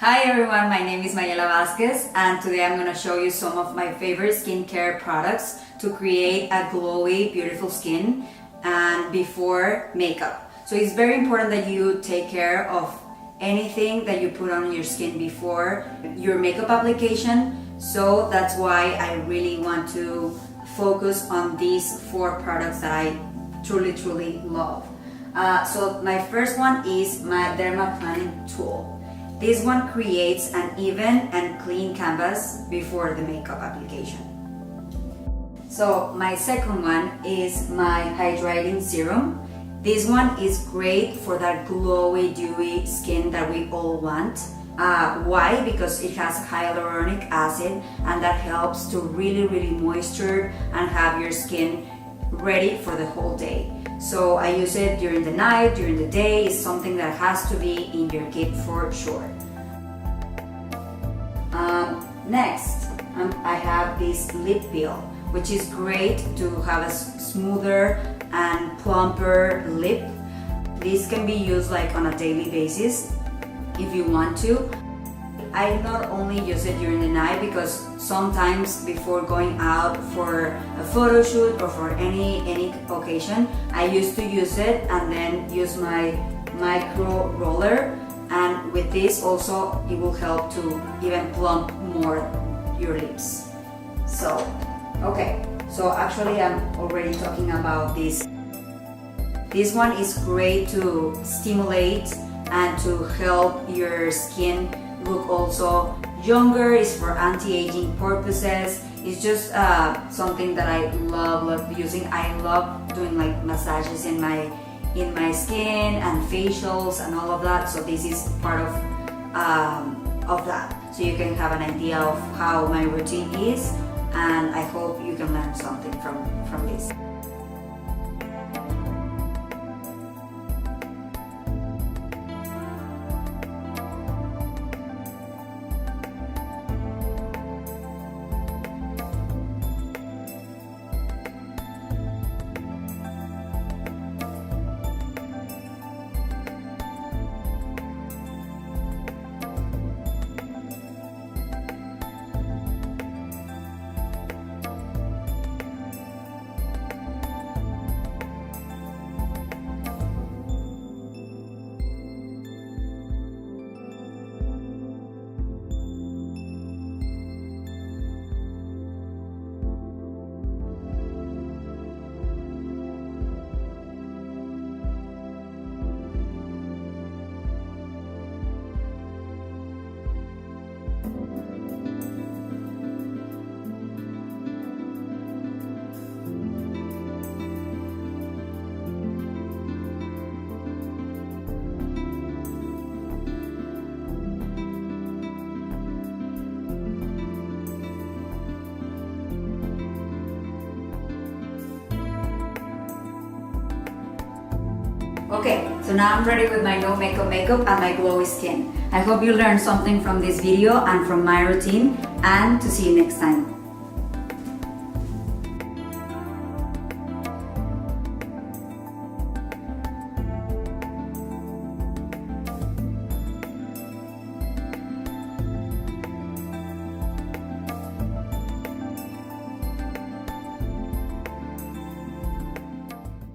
Hi everyone, my name is Mayela Vazquez and today I'm going to show you some of my favorite skincare products to create a glowy, beautiful skin and before makeup. So it's very important that you take care of anything that you put on your skin before your makeup application. So that's why I really want to focus on these 4 products that I truly love. So my first one is my Derma Planning Tool. This one creates an even and clean canvas before the makeup application. So my second one is my Hydrating Serum. This one is great for that glowy, dewy skin that we all want. Why? Because it has hyaluronic acid and that helps to really moisture and have your skin ready for the whole day. So I use it during the night, during the day. It's something that has to be in your kit for sure. Next, I have this lip peel, which is great to have a smoother and plumper lip. This can be used like on a daily basis if you want to. I not only use it during the night because sometimes before going out for a photo shoot or for any occasion, I used to use it and then use my micro roller, and with this also it will help to even plump more your lips. So actually I'm already talking about this. This one is great to stimulate and to help your skin look also younger. It's for anti-aging purposes. It's just something that I love using. I love doing like massages in my skin and facials and all of that. So this is part of that. So you can have an idea of how my routine is, and I hope you can learn something from this. Okay, so now I'm ready with my no makeup and my glowy skin. I hope you learned something from this video and from my routine, and to see you next time.